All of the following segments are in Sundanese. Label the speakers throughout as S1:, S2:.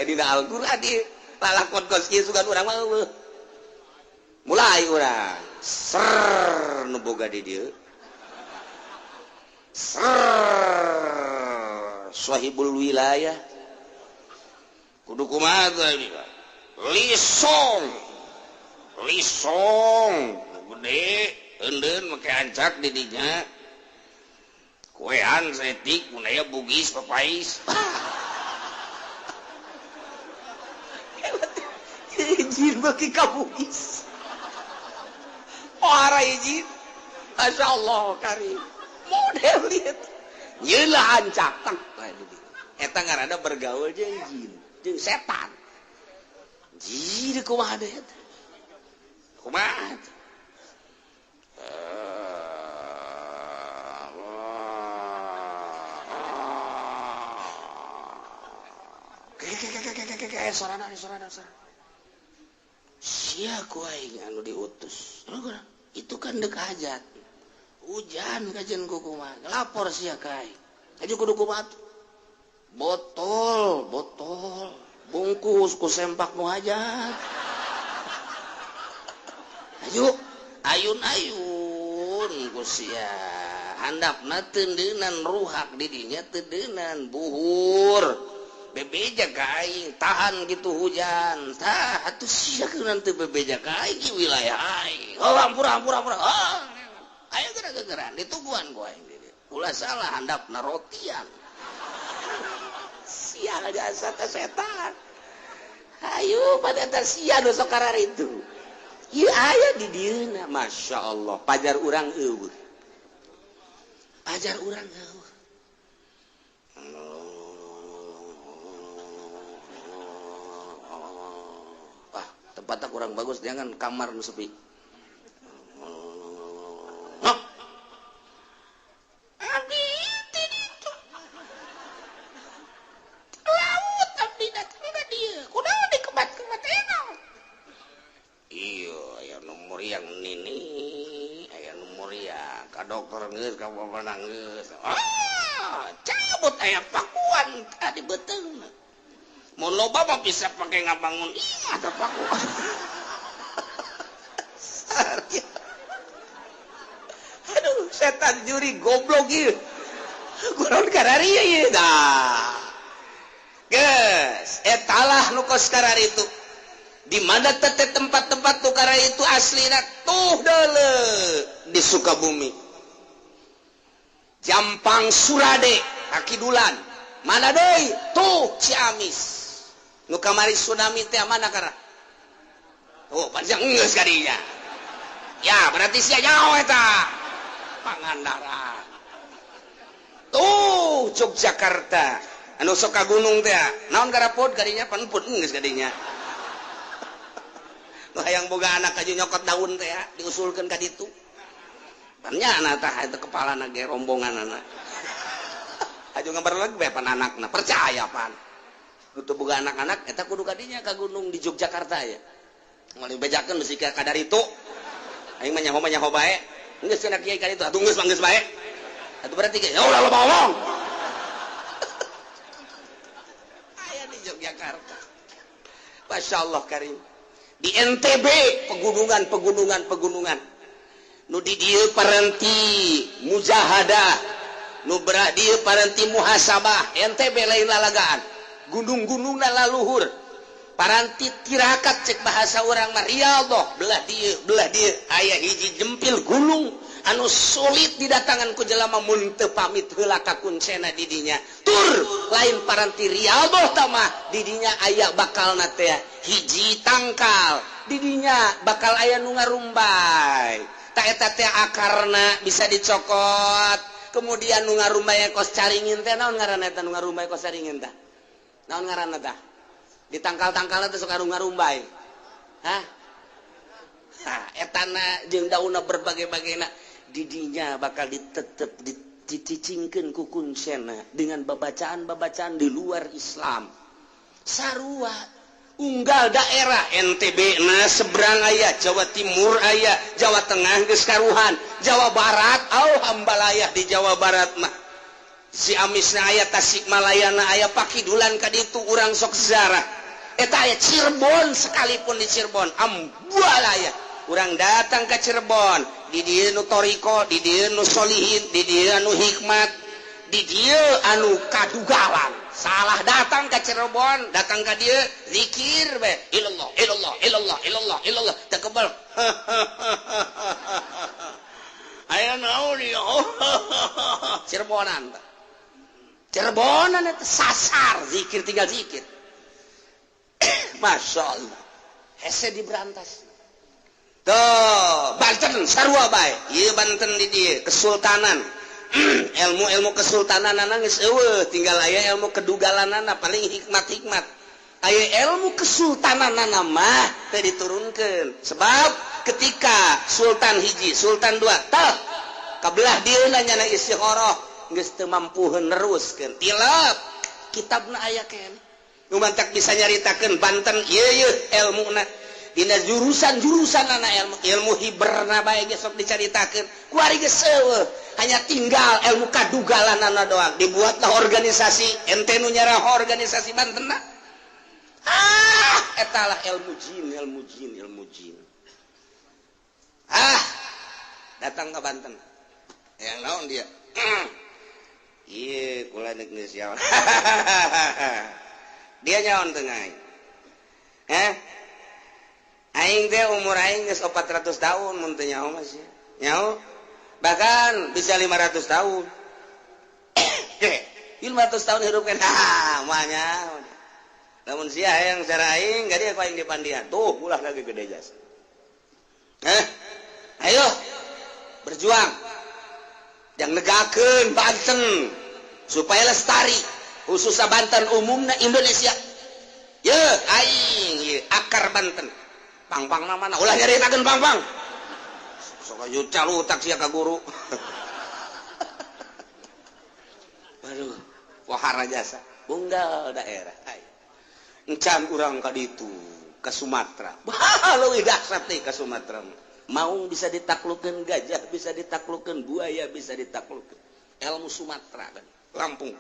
S1: dina Al-Qur'an ieu lalakon kos kieu sugan urang mah mulai urang ser nu boga di dieu ser sahibul wilayah kudu kumaha teh lisong gede endeun make ancak di dinya kuean setik mun aya bugis papais izin bagi kabugis ora izin masyaallah karim model lihat nyeula ancak tang eta ngaranna bergaul jeung jin jeung setan jin kumaha deui eta kumaha sorana sia ku aing anu diutus itu kan dek hajat hujan kajen kumaha lapor sia ka aing aju kudu kumaha botol bungkus ku sempak nu hajat aju ayun ku sia handapna teundeunan ruhak di dinya teundeunan buhur bebeja ka aing tahan gitu hujan tah atuh sia keunaan teu bebeja ka aing di wilayah aing hampura aya geura-geuran dituguhan ku aing ulah salah handapna rotian sia jasa teh setan hayu pada teh sia nu sok kararitu ieu aya di dieuna masyaallah pajar urang eueuh tempatnya kurang bagus jangan kamar nu sepi abdi itu laut abdi datang ka dieu kunaon dikebat-kebat enak iya aya nomor yang nini aya nomor ya ka dokter geus ka bapak geus cabut aya pakuan tadi beteung mau loba mah bisa pakai ngabangun imah teh pakuan aduh setan juri goblok ieu kunaon kararieu ieu dah geus etalah nu kos kararitu di mana teh tempat-tempat nu kararitu aslina tuh deuleu di Sukabumi Jampang Surade Kakidulan mana deui tuh Ciamis nu kamari tsunami teh mana karena oh panjang geus kadinya ya berarti sia jauh eta Pangandaran tuh Yogyakarta anu sok ka gunung teh naon garapod kadinya panpun geus kadinya nu hayang boga anak aju nyokot daun teh diusulkeun ka ditu ternyata tah eta kepalana ge rombonganana aju ngabar lagi bae pan anakna percaya pan nutup boga anak-anak eta kudu kadinya ka gunung di Yogyakarta ya ngali bejakeun bisi ka kadar itu aing mah nyaho bae geus cenah kiai ka ditu atuh geus mah geus bae atuh berarti ge ya ulah loba omong aya di Yogyakarta masyaallah karim di NTB pegunungan nu di dieu paranti mujahadah nu berat dieu paranti muhasabah NTB lain lalagaan gunung-gunungna laluhur paranti tirakat cek bahasa urang mah Riyadhah belah dieu aya hiji jempil gunung anu sulit didatangan ku jelema mun teu pamit heula ka kuncena di dinya tur lain paranti Riyadhah tah mah di dinya aya bakalna teh hiji tangkal di dinya bakal aya nu ngarumbay tah eta teh akarna bisa dicokot kemudian nu ngarumbay kos caringin teh naon ngaranna eta nu ngarumbay kos caringin teh naon ngaranna tah di tangkal-tangkalna teh sok ngarumbay hah etana jeung daunna berbagai-bagena didinya bakal ditetep dicicingkeun ku kuncena dengan babacaan-babacaan di luar Islam sarua unggal daerah NTB na seberang aya Jawa Timur aya Jawa Tengah geus karuhan Jawa Barat hambalayah di Jawa Barat mah si amisna aya Tasikmalayana aya Pakidulan ka ditu urang sok ziarah eta aya Cirebon sekalipun di Cirebon ambualaya urang datang ke Cirebon di dieu nu toriko di dieu nu solihin di dieu anu hikmat di dieu anu kadugalan salah datang ke Cirebon datang ke dieu zikir be ilallah ilallah ilallah ilallah ilallah tekebal aya naon ieu Cirebonan Cirebonan itu sasar zikir tinggal zikir Masya Allah hese diberantas tuh Banten sarua bae ieu Banten di dieu kesultanan ilmu kesultanan nangis eueuh tinggal aya ilmu kedugalanana paling hikmat aya ilmu kesultanan mah teu diturunkeun sebab ketika sultan hiji sultan dua tah kabelah dieuna nyana istikharah geus teu mampuheun neruskeun tilap kitabna aya keneh nu mantak bisa nyaritakeun Banten ieu ilmuna dina jurusan-jurusanana ilmu hiberna bae geus sok dicaritakeun ku ari geus eueuh hanya tinggal ilmu kadugalanana doang dibuatlah organisasi ente nu nyarah organisasi Bantenna etalah ilmu jin datang ke Banten yang naon dia iya kula nek geus yaon dia nyaon teu aing aing teh umur aing geus 400 tahun mun teu nyaho mas ya nyaho bahkan bisa 500 tahun 500 tahun hirup kan manya namun sia yang cara aing gadi aku aing dipandian tuh ulah lagi gede jasa ayo berjuang yang negakeun Banten supaya lestari khususnya Banten umumna Indonesia ye aing ye akar Banten pang-pang namana ulah nyaritakeun pang-pang sok aju calutak sia ka guru waduh wahara jasa bunggal daerah encan urang ka ditu ka Sumatera leuwih dahsyat teh ka Sumatera maung bisa ditaklukkeun gajah bisa ditaklukkeun buaya bisa ditaklukkeun ilmu Sumatera kan Lampung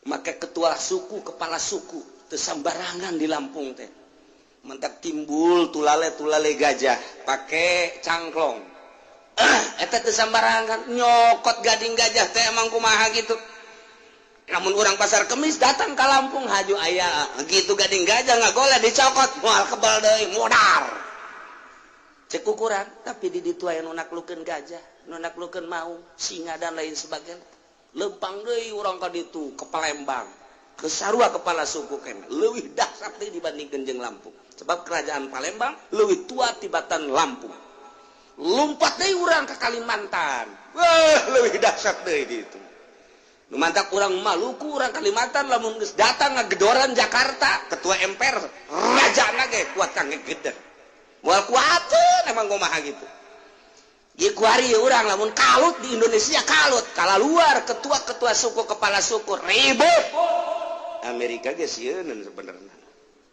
S1: maka ketua suku kepala suku teu sambarangan di Lampung teh mentak timbul tulale gajah pakai cangklong eta teu sambarangan nyokot gading gajah teh emang kumaha gitu namun orang pasar Kemis datang ke Lampung haju aya gitu gading gajah ngagoleh dicokot moal kebal deui modar cek ukuran tapi di ditu aya nu naklukeun gajah nu naklukeun maung singa dan lain sebagainya lempang deui urang ka ditu ke Palembang ke sarua kepala suku keneh leuwih dahsyat deui dibandingkeun jeung Lampung sebab kerajaan Palembang leuwih tua tibatan Lampung lompat deui urang ke Kalimantan wah leuwih dahsyat deui ditu nu mantak urang Maluku urang Kalimantan lamun geus datang ngagedoran Jakarta ketua MPR rajana ge kuat kang ngegeder moal kuateun emang kumaha gitu ieu kuari urang lamun kalut di Indonesia kalut kala luar ketua-ketua suku kepala suku ribut Amerika ge sieun sebenarnya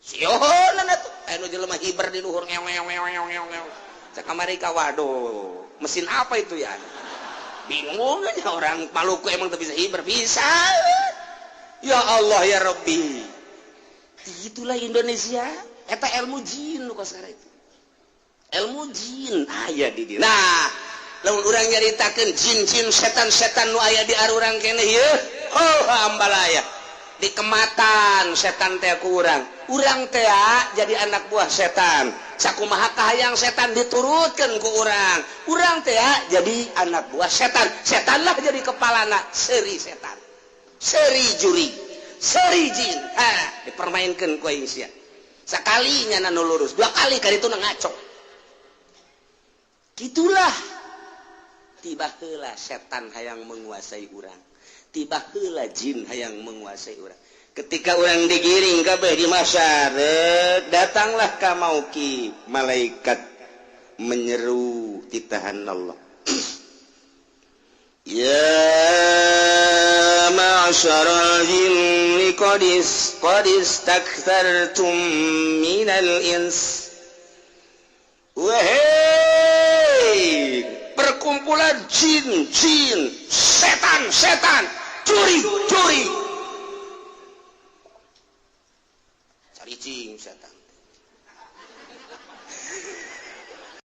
S1: sionan atuh anu jelema hiber di luhur ngew cek Amerika waduh mesin apa itu ya bingung aja orang Maluku emang teu bisa hiber bisa ya Allah ya Rabbi itulah Indonesia eta ilmu jin nu kasara itu ilmu jin aya di dieu nah lamun urang nyaritakeun jin-jin setan-setan nu aya di arurang keneh yeuh ambalaya di kematan setan teh ku urang teh jadi anak buah setan sakumaha kahayang setan diturutkeun ku urang teh jadi anak buah setanlah jadi kepalana seri setan seri juri seri jin dipermainkeun ku aing sia sakali nyana nu lurus dua kali ka ditu ngaco gitulah tiba heula setan hayang menguasai urang tiba heula jin hayang menguasai urang ketika urang digiring kabeh di masyarakat datanglah ka mauki malaikat menyeru titahan Allah ya ma'syaral jinni qad istakthartum minal ins wahai perkumpulan jin setan curi caricing setan